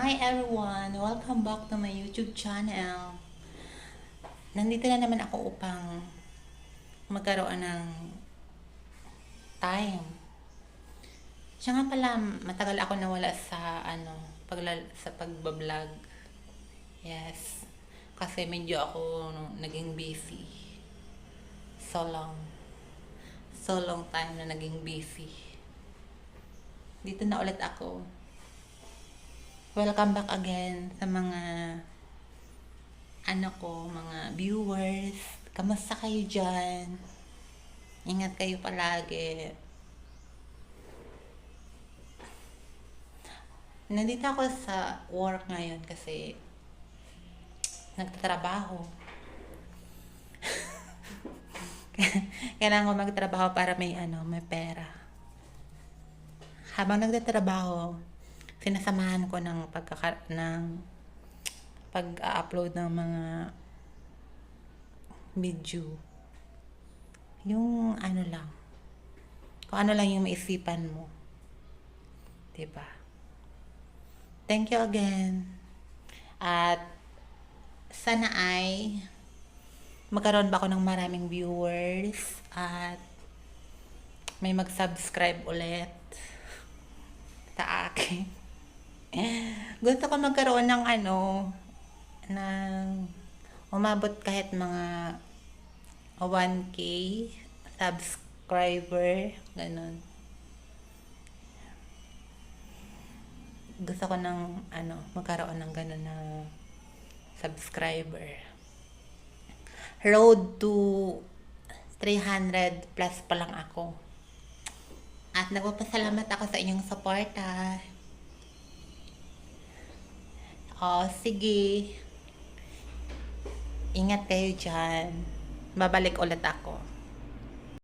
Hi everyone! Welcome back to my YouTube channel. Nandito na naman ako upang magkaroon ng time. Siya nga pala, matagal ako nawala sa sa pagbablog. Yes. Kasi medyo ako naging busy. So long time na naging busy. Dito na ulit ako. Welcome back again sa mga mga viewers. Kamusta kayo dyan? Ingat kayo palagi. Nandito ako sa work ngayon kasi nagtatrabaho. Kailangan ko magtrabaho para may pera. Habang nagtatrabaho, sinasamahan ko ng pag-upload ng mga video. Yung lang. Kung ano lang yung maisipan mo. Diba? Thank you again. At sana ay magkaroon ba ako ng maraming viewers at may mag-subscribe ulit sa akin. Gusto ko magkaroon ng umabot kahit mga 1K subscriber, ganun. Gusto ko ng magkaroon ng ganun na subscriber. Road to 300 plus pa lang ako. At nagpapasalamat ako sa inyong suporta. Sige. Ingat kayo dyan. Babalik ulit ako.